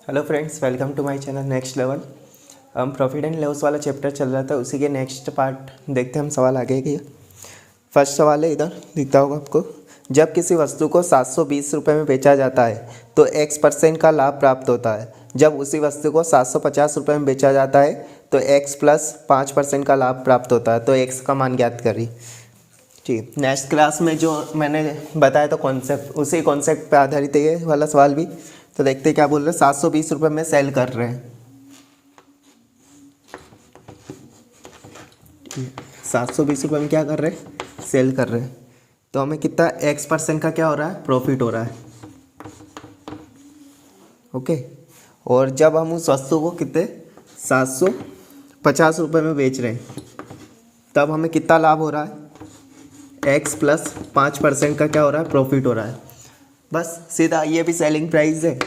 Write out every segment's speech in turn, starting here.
Hello friends, welcome to my channel next level. हम profit and loss वाला chapter चल रहा था, उसी के नेक्स्ट पार्ट देखते हैं हम। सवाल आगे की फर्स्ट सवाल है, इधर दिखता होगा आपको। जब किसी वस्तु को 720 रुपये में बेचा जाता है तो x% का लाभ प्राप्त होता है। जब उसी वस्तु को 750 रुपये में बेचा जाता है तो x प्लस 5% का लाभ प्राप्त होता है। तो x का मान ज्ञात करिए। ठीक, नेक्स्ट क्लास में जो मैंने बताया था कॉन्सेप्ट, उसी कॉन्सेप्ट पे आधारित है ये वाला सवाल भी। तो देखते हैं क्या बोल रहे हैं। 720 रुपये में सेल कर रहे हैं। 720 रुपये में क्या कर रहे हैं? सेल कर रहे हैं। तो हमें कितना x% का क्या हो रहा है? प्रॉफिट हो रहा है। ओके। और जब हम उस वस्तु को कितने 750 रुपये में बेच रहे हैं तब हमें कितना लाभ हो रहा है? x प्लस 5% का क्या हो रहा है? प्रॉफिट हो रहा है। बस सीधा, ये भी सेलिंग प्राइस है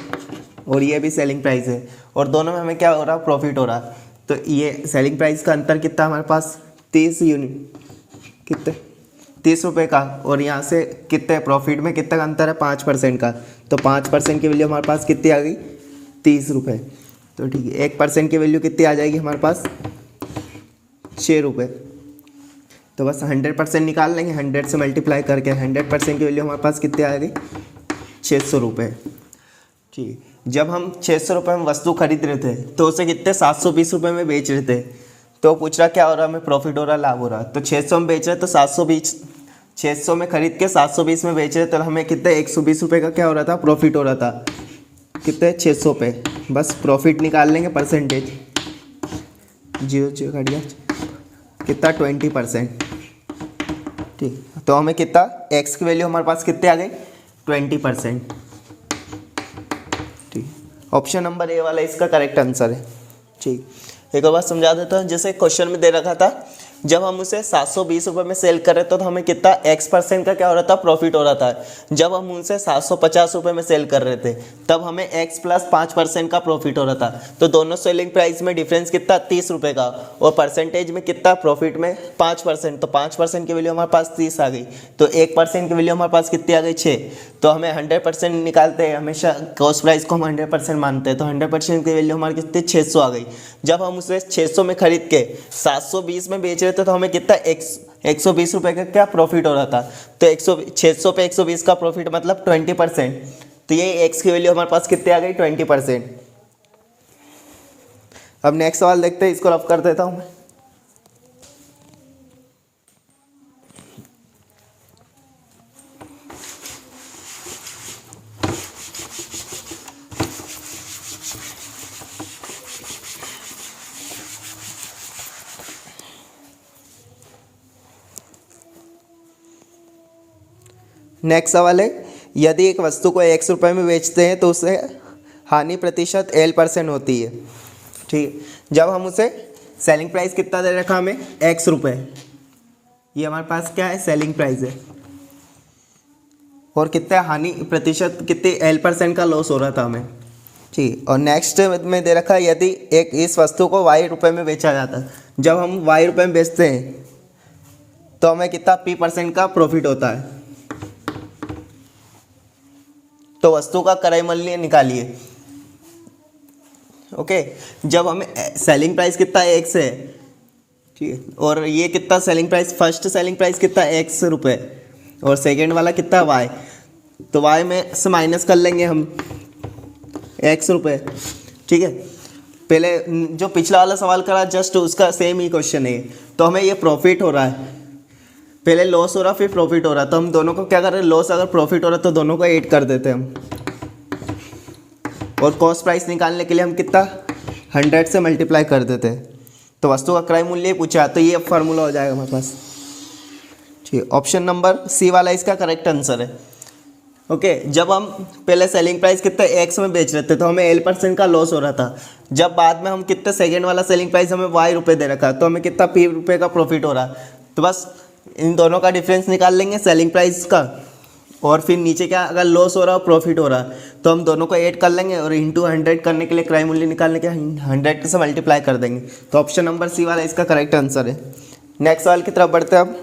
और ये भी सेलिंग प्राइस है, और दोनों में हमें क्या हो रहा है? प्रॉफिट हो रहा है। तो ये सेलिंग प्राइस का अंतर कितना हमारे पास? 30 यूनिट, कितने 30 रुपये का। और यहाँ से कितने प्रॉफिट में कितना का अंतर है? 5% का। तो 5% की वैल्यू हमारे पास कितनी आ गई? 30 रुपये। तो ठीक है, 1% की वैल्यू कितनी आ जाएगी हमारे पास? 6 रुपये। तो बस 100% निकाल लेंगे, 100 से मल्टीप्लाई करके 100% की वैल्यू हमारे पास कितनी आ गई? 600 रुपये। ठीक, जब हम 600 रुपये में वस्तु खरीद रहे थे तो उसे कितने 720 रुपये में बेच रहे थे। तो पूछ रहा क्या हो रहा है? हमें प्रॉफिट हो रहा है, लाभ हो रहा है। तो 600 में बेच रहे तो 720, 600 में खरीद के 720 में बेच रहे तो हमें कितने 120 रुपये का क्या हो रहा था? प्रॉफिट हो रहा था। कितने? 600 पे। बस प्रॉफिट निकाल लेंगे, परसेंटेज 0 कट गया, कितना 20%। ठीक, तो हमें कितना x की वैल्यू हमारे पास कितने आ गई? 20%। ठीक, ऑप्शन नंबर ए वाला इसका करेक्ट आंसर है। ठीक, एक और बात समझा देता हूँ। जैसे क्वेश्चन में दे रखा था, जब हम उसे 720 रुपये में सेल कर रहे थे तो हमें कितना x% का क्या हो रहा था? प्रॉफिट हो रहा था। जब हम उनसे 750 रुपये में सेल कर रहे थे तब हमें x प्लस 5% का प्रॉफिट हो रहा था। तो दोनों सेलिंग प्राइस में डिफरेंस कितना? 30 रुपये का। और परसेंटेज में कितना? प्रॉफिट में 5%। तो 5% की वैल्यू हमारे पास 30 आ गई। तो 1% की वैल्यू हमारे पास कितनी आ गई? 6। तो हमें 100% निकालते हैं, हमेशा कॉस्ट प्राइस को हम 100% मानते हैं। तो 100% की वैल्यू हमारी कितनी? 600 आ गई। जब हम उसे 600 में खरीद के 720 में बेच रहे थे तो हमें कितना 120 रुपये का क्या प्रॉफिट हो रहा था। तो 600 पे 120 का प्रॉफिट मतलब 20%। तो ये x की वैल्यू हमारे पास कितनी आ गई? 20%। अब नेक्स्ट सवाल देखते हैं, इसको रफ कर देता हूँ मैं। नेक्स्ट सवाल है, यदि एक वस्तु को x रुपये में बेचते हैं तो उसे हानि प्रतिशत L% होती है। ठीक, जब हम उसे सेलिंग प्राइस कितना दे रखा हमें? x रुपये। ये हमारे पास क्या है? सेलिंग प्राइस है। और कितना हानि प्रतिशत, कितने L% का लॉस हो रहा था हमें। ठीक, और नेक्स्ट में दे रखा है, यदि एक इस वस्तु को y रुपये में बेचा जाता है। जब हम y रुपये में बेचते हैं तो हमें कितना P% का प्रॉफिट होता है। तो वस्तु का क्रय मूल्य निकालिए। ओके, जब हमें सेलिंग प्राइस कितना x है, ठीक है, और ये कितना selling price, first selling price कितना x रुपये और सेकंड वाला कितना y। तो y में से माइनस कर लेंगे हम x रुपये। ठीक है, पहले जो पिछला वाला सवाल करा जस्ट उसका सेम ही क्वेश्चन है। तो हमें ये प्रॉफिट हो रहा है, पहले लॉस हो रहा फिर प्रॉफिट हो रहा। तो हम दोनों को क्या कर रहे हैं? लॉस अगर प्रॉफिट हो रहा तो दोनों को ऐड कर देते हैं हम। और कॉस्ट प्राइस निकालने के लिए हम कितना 100 से मल्टीप्लाई कर देते हैं। तो वस्तु का क्रय मूल्य पूछा, तो ये फार्मूला हो जाएगा हमारे पास। ठीक, ऑप्शन नंबर सी वाला इसका करेक्ट आंसर है। ओके, जब हम पहले सेलिंग प्राइस कितने x में बेच रहे थे तो हमें L% का लॉस हो रहा था। जब बाद में हम कितने सेकेंड वाला सेलिंग प्राइस हमें y रुपये दे रखा तो हमें कितना P रुपये का प्रॉफिट हो रहा। तो बस इन दोनों का डिफरेंस निकाल लेंगे सेलिंग प्राइस का, और फिर नीचे क्या अगर लॉस हो रहा हो प्रॉफिट हो रहा तो हम दोनों को ऐड कर लेंगे और इंटू 100 करने के लिए क्रय मूल्य निकालने के 100 से मल्टीप्लाई कर देंगे। तो ऑप्शन नंबर सी वाला इसका करेक्ट आंसर है। नेक्स्ट सवाल की तरफ बढ़ते हैं अब।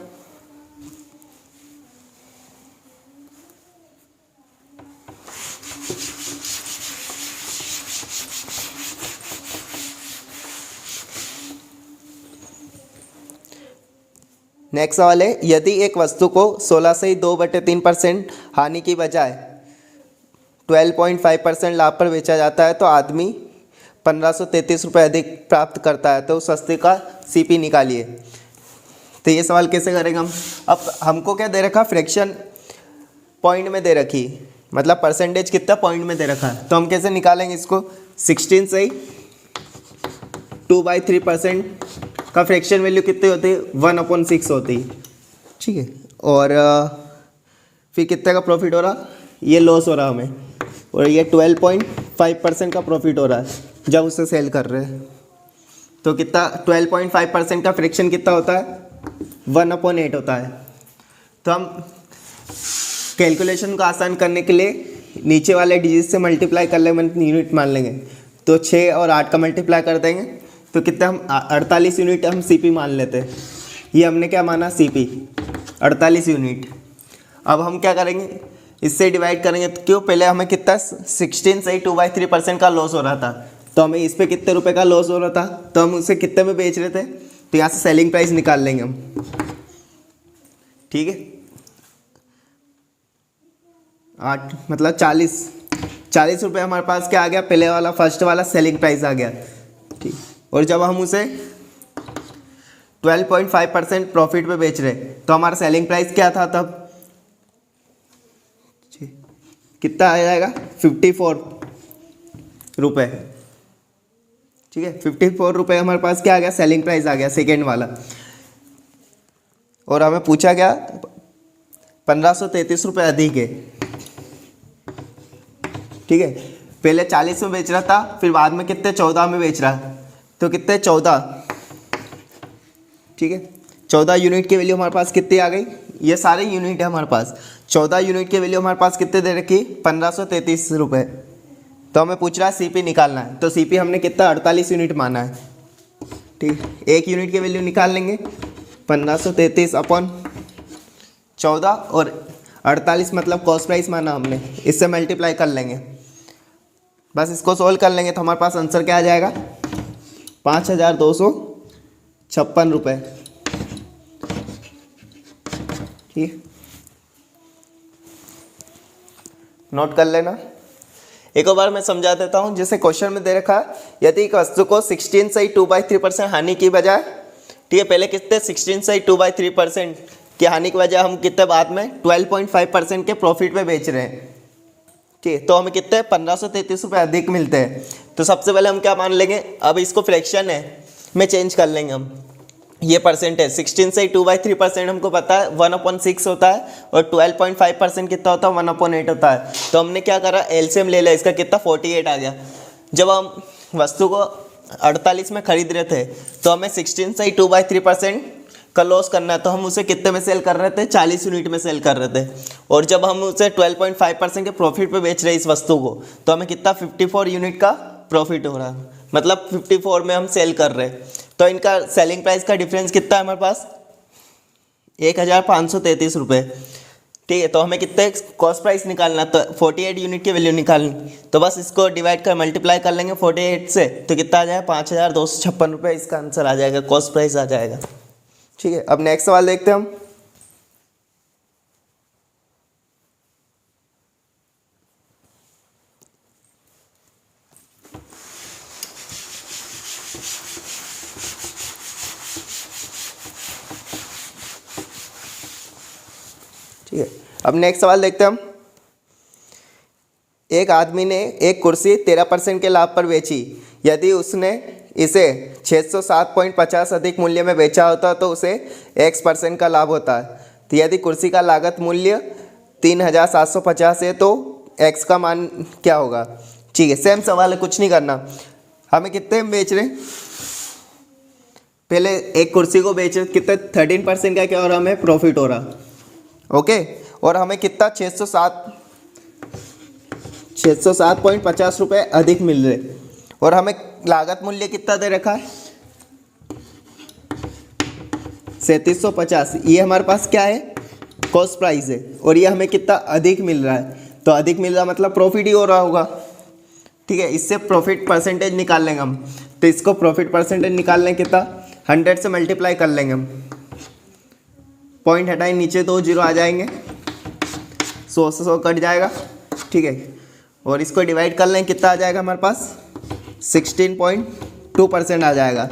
नेक्स्ट सवाल है, यदि एक वस्तु को 16 से ही 2/3% हानि की बजाय 12.5% लाभ पर बेचा जाता है तो आदमी 1533 रुपये अधिक प्राप्त करता है, तो उस वस्तु का सीपी निकालिए। तो ये सवाल कैसे करेंगे हम? अब हमको क्या दे रखा, फ्रैक्शन पॉइंट में दे रखी, मतलब परसेंटेज कितना पॉइंट में दे रखा है, तो हम कैसे निकालेंगे इसको? 16 से ही 2/3% का फ्रैक्शन वैल्यू कितनी होती है? 1/6 होती है, ठीक है। और फिर कितने का प्रॉफिट हो रहा? ये लॉस हो रहा हमें, और ये 12.5% का प्रॉफिट हो रहा है जब उसे सेल कर रहे हैं। तो कितना 12.5% का फ्रैक्शन कितना होता है? 1/8 होता है। तो हम कैलकुलेशन को आसान करने के लिए नीचे वाले डिजिट से मल्टीप्लाई कर लेंगे, यूनिट मान लेंगे। तो 6 और 8 का मल्टीप्लाई कर देंगे तो कितना, हम 48 यूनिट हम सीपी मान लेते हैं। ये हमने क्या माना? CP 48 unit. अब हम क्या करेंगे, इससे डिवाइड करेंगे। तो क्यों, पहले हमें कितना 16 से ही 2/3% का लॉस हो रहा था, तो हमें इस पर कितने रुपए का लॉस हो रहा था, तो हम उसे कितने में बेच रहे थे, तो यहाँ से सेलिंग प्राइस निकाल लेंगे हम, ठीक है। 8 मतलब 40 रुपये हमारे पास क्या आ गया, पहले वाला फर्स्ट वाला सेलिंग प्राइस आ गया, ठीक। और जब हम उसे 12.5% प्रॉफिट पे बेच रहे, तो हमारा सेलिंग प्राइस क्या था तब? कितना आ जाएगा? 54 रुपये, ठीक है। 54 रुपये हमारे पास क्या आ गया? सेलिंग प्राइस आ गया, सेकेंड वाला। और हमें पूछा गया 1533 रुपये अधिक है, ठीक है। पहले 40 में बेच रहा था, फिर बाद में कितने 14 में बेच रहा, तो कितने 14, ठीक है। 14 यूनिट की वैल्यू हमारे पास कितनी आ गई? ये सारे यूनिट है हमारे पास। 14 यूनिट की वैल्यू हमारे पास कितने दे रखी? 1533 रुपये। तो हमें पूछ रहा है सीपी निकालना है, तो सीपी हमने कितना 48 यूनिट माना है, ठीक। एक यूनिट की वैल्यू निकाल लेंगे, 1533 अपॉन 14 और 48 मतलब कॉस्ट प्राइस माना हमने, इससे मल्टीप्लाई कर लेंगे। बस इसको सोल्व कर लेंगे तो हमारे पास आंसर क्या आ जाएगा? 5256 रुपये, ठीक। नोट कर लेना। एक और बार मैं समझा देता हूँ। जैसे क्वेश्चन में दे रखा है, यदि एक वस्तु को 16 से ही 2/3% हानि की बजाय, ठीक है, पहले कितने 16 से ही 2/3% की हानि की बजाय हम कितने बाद में 12.5% के प्रॉफिट पे बेच रहे हैं, ठीक है। तो हमें कितने 1533 रुपये अधिक मिलते हैं। तो सबसे पहले हम क्या मान लेंगे, अब इसको फ्रैक्शन है में चेंज कर लेंगे हम। ये परसेंटेज 16 से 2/3% हमको पता है 1/6 होता है, और 12.5% कितना होता है 1/8 होता है। तो हमने क्या करा, एलसीएम ले लिया, इसका कितना 48 आ गया। जब हम वस्तु को 48 में खरीद रहे थे तो हमें 16 से 2/3% का लॉस करना है, तो हम उसे कितने में सेल कर रहे थे? 40 यूनिट में सेल कर रहे थे। और जब हम उसे 12.5% के प्रॉफिट पे बेच रहे हैं इस वस्तु को, तो हमें कितना 54 यूनिट का प्रॉफिट हो रहा है, मतलब 54 में हम सेल कर रहे हैं। तो इनका सेलिंग प्राइस का डिफरेंस कितना है हमारे पास? 1533 रुपये, ठीक है। तो हमें कितने कॉस्ट प्राइस निकालना, तो 48 यूनिट की वैल्यू निकालनी। तो बस इसको डिवाइड कर मल्टीप्लाई कर लेंगे 48 से, तो कितना आ जाएगा? 5256 रुपये इसका आंसर आ जाएगा, कॉस्ट प्राइस आ जाएगा, ठीक है। अब नेक्स्ट सवाल देखते हैं हम। ठीक है, अब नेक्स्ट सवाल देखते हैं हम। एक आदमी ने एक कुर्सी 13% के लाभ पर बेची। यदि उसने इसे 607.50 अधिक मूल्य में बेचा होता तो उसे X% का लाभ होता है। तो यदि कुर्सी का लागत मूल्य 3750 है तो X का मान क्या होगा? ठीक है, सेम सवाल है, कुछ नहीं करना। हमें कितने में बेच रहे हैं? पहले एक कुर्सी को बेच रहे, कितने 13% का क्या हो रहा, हमें प्रॉफिट हो रहा, ओके। और हमें कितना 607.50 रुपये अधिक मिल रहे, और हमें लागत मूल्य कितना दे रखा है 3750। ये हमारे पास क्या है? कॉस्ट प्राइस है, और ये हमें कितना अधिक मिल रहा है। तो अधिक मिल रहा मतलब प्रॉफिट ही हो रहा होगा, ठीक है। इससे प्रॉफिट परसेंटेज निकाल लेंगे हम। तो इसको प्रॉफिट परसेंटेज निकालने कितना 100 से मल्टीप्लाई कर लेंगे हम, पॉइंट हटाएं, नीचे 2 जीरो आ जाएंगे, 100 से 100 कट जाएगा, ठीक है। और इसको डिवाइड कर लें, कितना आ जाएगा हमारे पास 16.2% आ जाएगा,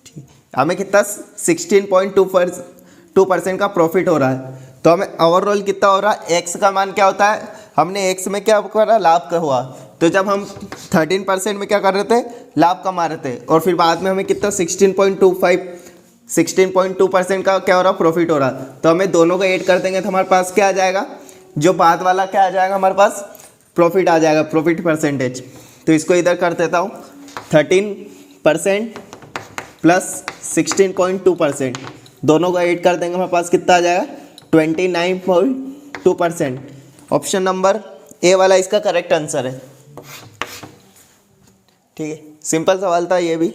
ठीक। हमें कितना 16.2% का प्रॉफिट हो रहा है। तो हमें ओवरऑल कितना हो रहा है, एक्स का मान क्या होता है, हमने एक्स में क्या करा, लाभ का हुआ। तो जब हम 13% में क्या कर रहे थे, लाभ कमा रहे थे, और फिर बाद में हमें कितना 16.2% का क्या हो रहा, प्रॉफिट हो रहा। तो हमें दोनों को ऐड कर देंगे तो हमारे पास क्या आ जाएगा, जो बाद वाला क्या आ जाएगा, हमारे पास प्रॉफिट आ जाएगा, प्रॉफिट परसेंटेज। तो इसको इधर कर देता हूँ, 13% प्लस 16.2%, दोनों को ऐड कर देंगे, हमारे पास कितना आ जाएगा 29.2%। ऑप्शन नंबर ए वाला इसका करेक्ट आंसर है, ठीक है। सिंपल सवाल था ये भी।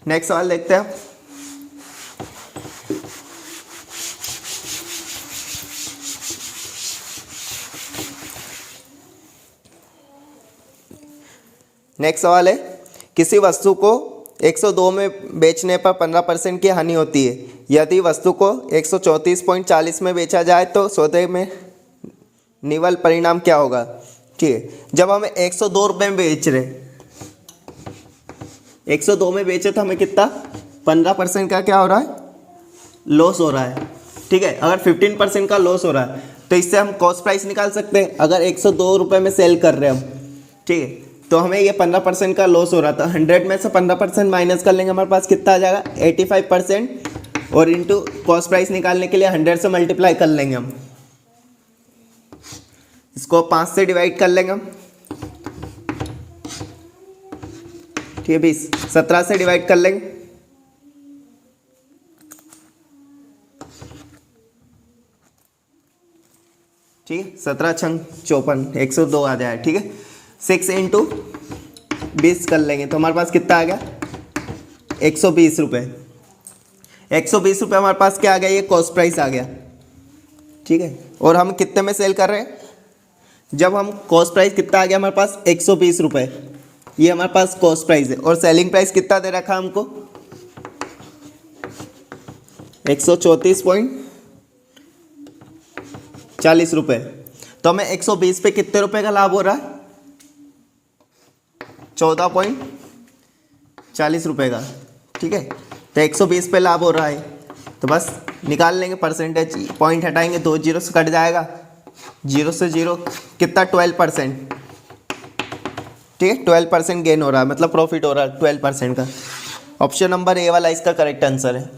नेक्स्ट सवाल देखते हैं। नेक्स्ट सवाल है, किसी वस्तु को 102 में बेचने पर 15% की हानि होती है। यदि वस्तु को 134.40 में बेचा जाए तो सौदे में निवल परिणाम क्या होगा, ठीक है। जब हमें 102 रुपये में बेच रहे, 102 में बेचे तो हमें कितना 15% का क्या हो रहा है, लॉस हो रहा है, ठीक है। अगर 15% का लॉस हो रहा है तो इससे हम कॉस्ट प्राइस निकाल सकते हैं। अगर 102 रुपये में सेल कर रहे हैं हम, ठीक है, तो हमें ये 15% का लॉस हो रहा था। 100 में से 15% माइनस कर लेंगे, हमारे पास कितना आ जाएगा 85%, और इंटू कॉस्ट प्राइस निकालने के लिए 100 से मल्टीप्लाई कर लेंगे हम। इसको 5 से डिवाइड कर लेंगे हम, ठीक है। 20 17 से डिवाइड कर लेंगे, ठीक है। 17 छंग 54, 102 आ जाए, ठीक है। 6 इंटू 20 कर लेंगे तो हमारे पास कितना आ गया 120 रुपये। 120 रुपये हमारे पास क्या आ गया, ये कॉस्ट प्राइस आ गया, ठीक है। और हम कितने में सेल कर रहे हैं, जब हम कॉस्ट प्राइस कितना आ गया हमारे पास 120 रुपये, ये हमारे पास कॉस्ट प्राइस है। और सेलिंग प्राइस कितना दे रखा हमको 134.40 रुपये। तो हमें 120 पे कितने रुपए का लाभ हो रहा है, 14.40 रुपये का, ठीक है। तो 120 पे लाभ हो रहा है, तो बस निकाल लेंगे परसेंटेज, पॉइंट हटाएंगे, 2 जीरो से कट जाएगा, 0 से 0 कितना 12%, ठीक है। 12% गेन हो रहा है, मतलब प्रॉफिट हो रहा है 12% का। ऑप्शन नंबर ए वाला इसका करेक्ट आंसर है,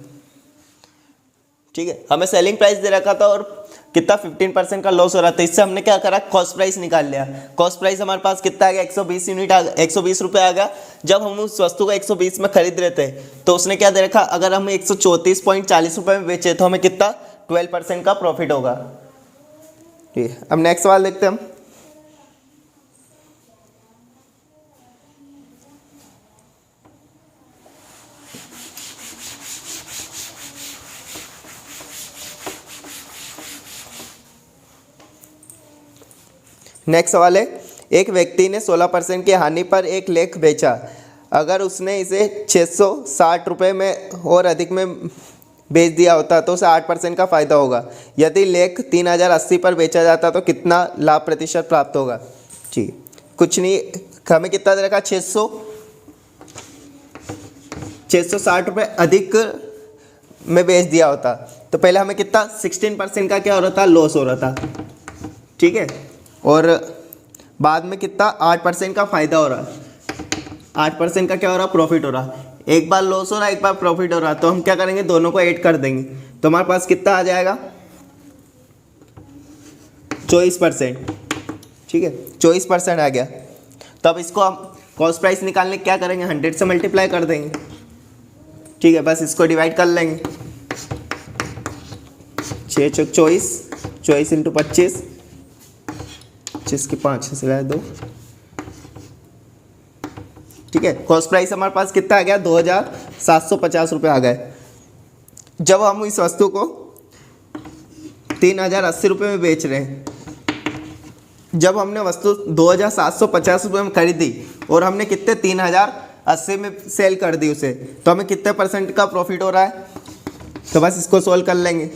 ठीक है। हमें सेलिंग प्राइस दे रखा था और कितना 15% का लॉस हो रहा था, इससे हमने क्या करा, कॉस्ट प्राइस निकाल लिया। कॉस्ट प्राइस हमारे पास कितना आ गया 120 यूनिट आ गया, 120 रुपये आ गया। जब हम उस वस्तु को 120 में खरीद रहे थे तो उसने क्या दे रखा, अगर हम 134.40 रुपये में बेचे तो हमें कितना 12% का प्रॉफिट होगा, ठीक है। अब नेक्स्ट सवाल देखते हैं हम। नेक्स्ट सवाल है, एक व्यक्ति ने 16% की हानि पर एक लेख बेचा। अगर उसने इसे 660 रुपये में और अधिक में बेच दिया होता तो उसे 8% का फ़ायदा होगा। यदि लेख 3080 पर बेचा जाता तो कितना लाभ प्रतिशत प्राप्त होगा, जी कुछ नहीं, हमें कितना दे रखा 660 रुपये अधिक में बेच दिया होता तो पहले हमें कितना 16% का क्या हो रहा था, लॉस हो रहा था, ठीक है। और बाद में कितना 8% का फ़ायदा हो रहा है, 8% का क्या हो रहा है, प्रॉफिट हो रहा है। एक बार लॉस हो रहा है, एक बार प्रॉफिट हो रहा है, तो हम क्या करेंगे, दोनों को ऐड कर देंगे तो हमारे पास कितना आ जाएगा 24%, ठीक है। 24% आ गया। तो अब इसको हम कॉस्ट प्राइस निकालने क्या करेंगे, 100 से मल्टीप्लाई कर देंगे, ठीक है। बस इसको डिवाइड कर लेंगे, 6 चौक 24, 24 इंटू 25, 25 के 5 से 2, ठीक है। कॉस्ट प्राइस हमारे पास कितना आ गया 2750 रुपये आ गए। जब हम इस वस्तु को 3080 रुपये में बेच रहे हैं, जब हमने वस्तु 2750 रुपये में खरीदी और हमने कितने 80 में सेल कर दी उसे, तो हमें कितने % का प्रॉफिट हो रहा है? तो बस इसको सोल्व कर लेंगे।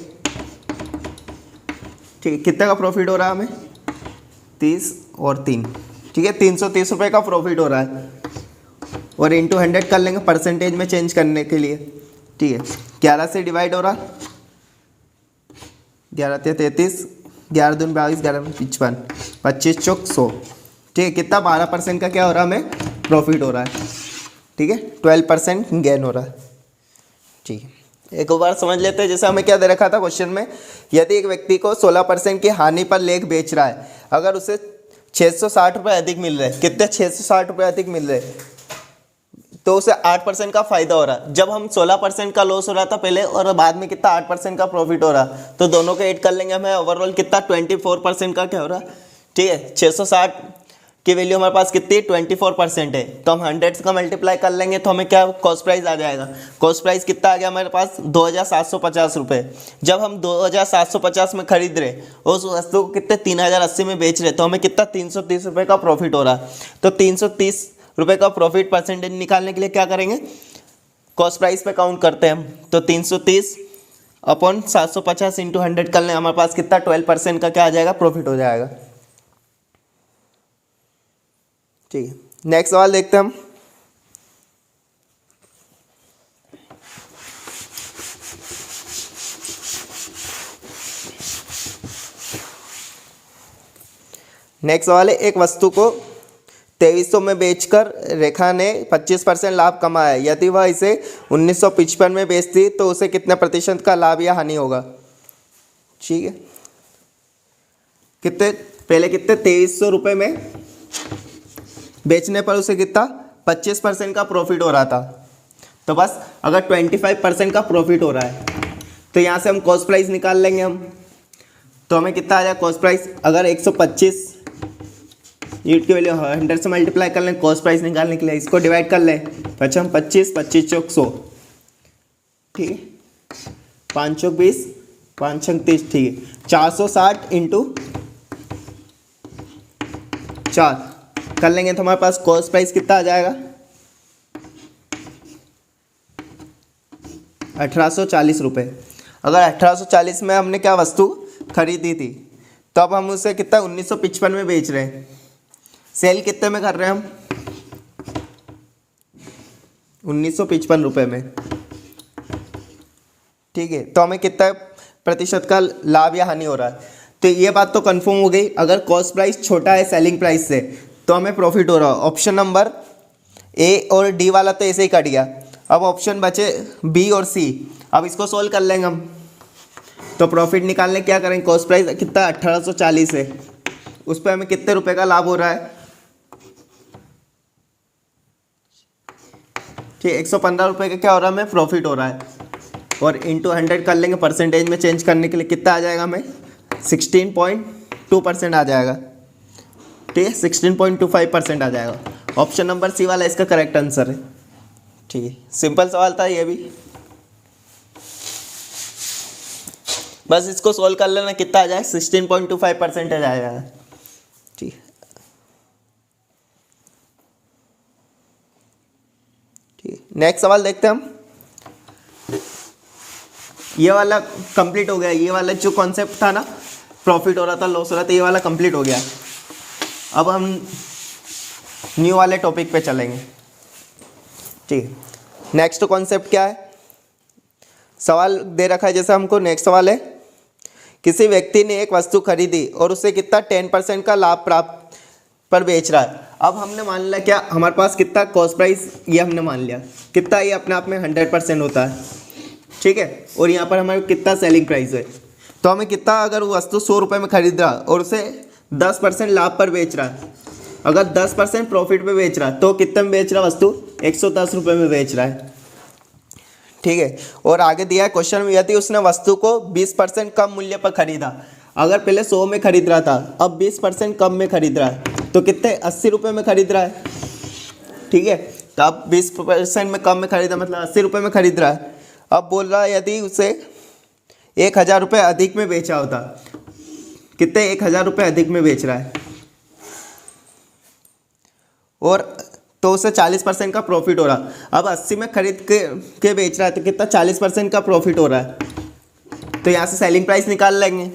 ठीक है, कितने का प्रॉफिट हो रहा है हमें? 30 और 3, ठीक है, 330 रुपये का प्रॉफिट हो रहा है। और इंटू 100 कर लेंगे परसेंटेज में चेंज करने के लिए। ठीक है, 11 से डिवाइड हो रहा, 11 × 33, 11 दूनी 22, 11 में 55, 25 चौक 100। ठीक है, कितना? 12% का क्या हो रहा है? हमें प्रॉफिट हो रहा है। ठीक है, 12% गेन हो रहा है। ठीक है, एक बार समझ लेते हैं। जैसे हमें क्या दे रखा था क्वेश्चन में, यदि एक व्यक्ति को 16% की हानि पर लेख बेच रहा है, अगर उसे 660 रुपये अधिक मिल रहे, कितने? 660 रुपये अधिक मिल रहे, तो उसे 8% का फायदा हो रहा। जब हम 16% का लॉस हो रहा था पहले, और बाद में कितना? 8% का प्रॉफिट हो रहा, तो दोनों को ऐड कर लेंगे, हमें ओवरऑल कितना? 24% का क्या हो रहा। ठीक है, 660 की वैल्यू हमारे पास कितनी? 24% है, तो हम 100 का मल्टीप्लाई कर लेंगे, तो हमें क्या कॉस्ट प्राइस आ जाएगा? कॉस्ट प्राइस कितना आ गया हमारे पास? 2750 रुपये। जब हम 2750 में खरीद रहे, उस वस्तु को कितने? 3080 में बेच रहे, तो हमें कितना? 330 रुपये का प्रॉफिट हो रहा। तो 330 रुपये का प्रॉफिट परसेंटेज निकालने के लिए क्या करेंगे? कॉस्ट प्राइस पे काउंट करते हैं हम। तो 330 अपॉन 750 इंटू 100 कर लें, हमारे पास कितना? 12% का क्या आ जाएगा? प्रॉफिट हो जाएगा। ठीक है, नेक्स्ट सवाल देखते हैं हम। नेक्स्ट सवाल है, एक वस्तु को 2300 में बेचकर रेखा ने 25% लाभ कमाया। यदि वह इसे 1955 में बेचती तो उसे कितने % का लाभ या हानि होगा? ठीक है, कितने? पहले कितने? 2300 रुपये में बेचने पर उसे कितना? 25% का प्रॉफिट हो रहा था। तो बस अगर 25% का प्रॉफिट हो रहा है, तो यहाँ से हम कॉस्ट प्राइस निकाल लेंगे हम। तो हमें कितना आ जाएगा कॉस्ट प्राइस? अगर 125 यूनिट की वैल्यू 100 से मल्टीप्लाई कर लें कॉस्ट प्राइस निकालने के लिए, इसको डिवाइड कर लें, 25 25 25 चौक 100। ठीक है, 5 चौक 20, 5 छंग 30। ठीक है, 460 इंटू 4 कर लेंगे, तो हमारे पास कॉस्ट प्राइस कितना आ जाएगा? 1840 रुपये। अगर 1840 में हमने क्या वस्तु खरीदी थी, तो अब हम उसे कितना? 1955 में बेच रहे हैं। सेल कितने में कर रहे हैं हम? 1955 रुपये में। ठीक है, तो हमें कितना % का लाभ या हानि हो रहा है? तो ये बात तो कंफर्म हो गई, अगर कॉस्ट प्राइस छोटा है सेलिंग प्राइस से, तो हमें प्रॉफिट हो रहा है। ऑप्शन नंबर ए और डी वाला तो ऐसे ही कट गया। अब ऑप्शन बचे बी और सी। अब इसको सोल्व कर लेंगे हम। तो प्रॉफिट निकालने क्या करेंगे? कॉस्ट प्राइस कितना? 1840 है, उस पर हमें कितने रुपए का लाभ हो रहा है? ठीक, 115 रुपये का क्या हो रहा है? हमें प्रॉफिट हो रहा है। और इंटू 100 कर लेंगे, परसेंटेज में चेंज करने के लिए कितना आ जाएगा हमें? 16.2% आ जाएगा। ठीक है, 16.25% आ जाएगा। ऑप्शन नंबर सी वाला इसका करेक्ट आंसर है। ठीक है, सिंपल सवाल था ये भी, बस इसको सोल्व कर लेना, कितना आ जाएगा? 16.25% आ जाएगा। ठीक है, ठीक, नेक्स्ट सवाल देखते हैं हम। ये वाला कंप्लीट हो गया। ये वाला जो कॉन्सेप्ट था ना, प्रॉफिट हो रहा था लॉस हो रहा था, ये वाला कंप्लीट हो गया। अब हम न्यू वाले टॉपिक पे चलेंगे। ठीक, नेक्स्ट कॉन्सेप्ट क्या है? सवाल दे रखा है जैसे हमको। नेक्स्ट सवाल है, किसी व्यक्ति ने एक वस्तु खरीदी और उसे कितना 10% का लाभ प्राप्त पर बेच रहा है। अब हमने मान लिया क्या, हमारे पास कितना कॉस्ट प्राइस, ये हमने मान लिया कितना, ये अपने आप में 100% होता है। ठीक है, और यहाँ पर हमारे कितना सेलिंग प्राइस है, तो हमें कितना, अगर वो वस्तु 100 रुपये में खरीद रहा और उसे 10% लाभ पर बेच रहा है, अगर 10% प्रॉफिट पे बेच रहा है, तो कितने में बेच रहा है वस्तु? 110 रुपये में बेच रहा है। ठीक है, और आगे दिया है क्वेश्चन में, यदि उसने वस्तु को 20% कम मूल्य पर खरीदा, अगर पहले 100 में खरीद रहा था, अब 20% कम में खरीद रहा है, तो कितने? 80 रुपये में खरीद रहा है। ठीक है, तो अब 20% में कम में खरीदा मतलब 80 रुपये में खरीद रहा है। अब बोल रहा है यदि उसे 1000 रुपये अधिक में बेचा होता, कितने? 1000 रुपये अधिक में बेच रहा है, और तो उसे 40% का प्रॉफिट हो रहा। अब 80 में खरीद के बेच रहा है तो कितना 40% का प्रॉफिट हो रहा है। तो यहाँ से सेलिंग प्राइस निकाल लेंगे।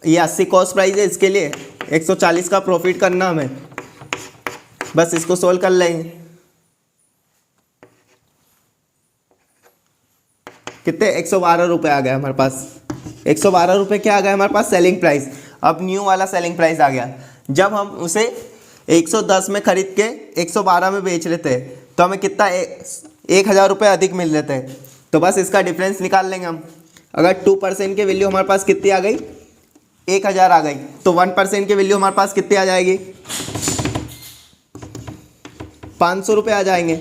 ये 80 कॉस्ट प्राइस है, इसके लिए 140 का प्रॉफिट करना हमें, बस इसको सोल्व कर लेंगे। कितने 112 रुपये आ गया हमारे पास। 112 रुपये क्या आ गया हमारे पास सेलिंग प्राइस। अब न्यू वाला सेलिंग प्राइस आ गया। जब हम उसे 110 में खरीद के 112 में बेच रहे थे तो हमें कितना 1000 रुपये अधिक मिल रहे थे। तो बस इसका डिफरेंस निकाल लेंगे हम। अगर 2% की वैल्यू हमारे पास कितनी आ गई, 1000 आ गई, तो 1% की वैल्यू हमारे पास कितनी आ जाएगी, 500 रुपये आ जाएंगे।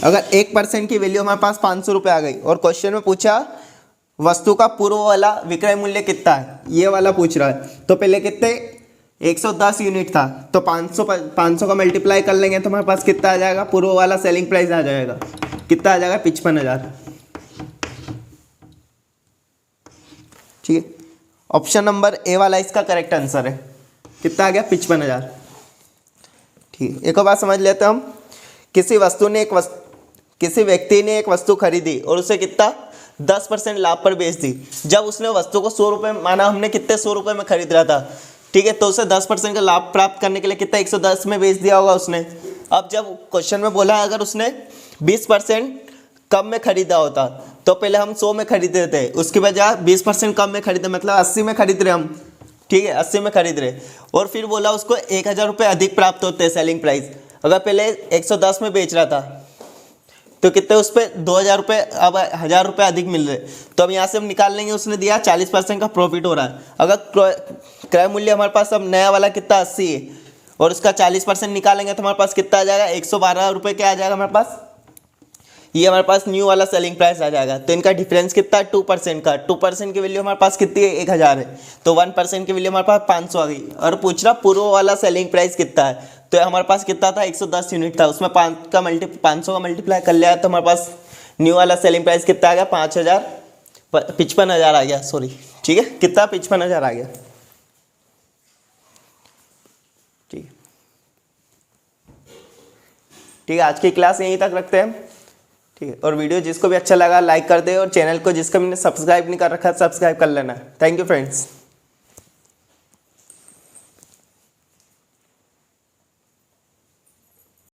अगर 1% की वैल्यू हमारे पास 500 रुपये आ गई और क्वेश्चन में पूछा वस्तु का पूर्व वाला विक्रय मूल्य कितना है, ये वाला पूछ रहा है। तो पहले कितने 110 यूनिट था, तो 500 का मल्टीप्लाई कर लेंगे तो हमारे पास कितना आ जाएगा, पूर्व वाला सेलिंग प्राइस आ जाएगा। कितना आ जाएगा, 55,000। ठीक है, ऑप्शन नंबर ए वाला इसका करेक्ट आंसर है। कितना आ गया, 55,000। ठीक है, एक और बात समझ लेते हैं हम। किसी व्यक्ति ने एक वस्तु खरीदी और उसे कितना 10% लाभ पर बेच दी। जब उसने वस्तु को 100 रुपये, माना हमने कितने 100 रुपये में खरीद रहा था, ठीक है, तो उसे 10% का लाभ प्राप्त करने के लिए कितना 110 में बेच दिया होगा उसने। अब जब क्वेश्चन में बोला अगर उसने 20% कम में खरीदा होता तो पहले हम 100 में खरीदे थे, उसके बजाय 20% कम में खरीदे, मतलब 80 में खरीद रहे हम। ठीक है, 80 में खरीद रहे और फिर बोला उसको 1000 रुपये अधिक प्राप्त होते हैं सेलिंग प्राइस। अगर पहले 110 में बेच रहा था तो कितने उस पर 2000 रुपये, अब 1000 रुपये अधिक मिल रहे। तो अब यहाँ से हम निकाल लेंगे, उसने दिया 40% का प्रॉफिट हो रहा है। अगर क्रय मूल्य हमारे पास अब नया वाला कितना 80 है और उसका 40% निकालेंगे तो हमारे पास कितना आ जाएगा, 112 रुपये क्या आ जाएगा हमारे पास, ये हमारे पास न्यू वाला सेलिंग प्राइस आ जाएगा। तो इनका डिफरेंस कितना है, 2% का। 2% की वैल्यू हमारे पास कितनी है, 1000 है, तो 1% की वैल्यू हमारे पास 500 आ गई। और पूछ रहा पूर्व वाला सेलिंग प्राइस कितना है, तो हमारे पास कितना था, 110 यूनिट था, उसमें 500 का मल्टीप्लाई कर लिया तो हमारे पास न्यू वाला सेलिंग प्राइस कितना आ गया, 55,000 आ गया, सॉरी। ठीक है, कितना 55,000 आ गया। ठीक है, आज की क्लास यहीं तक रखते हैं। ठीक है, और वीडियो जिसको भी अच्छा लगा लाइक कर दे और चैनल को जिसका मैंने सब्सक्राइब नहीं कर रखा सब्सक्राइब कर लेना। Thank you friends.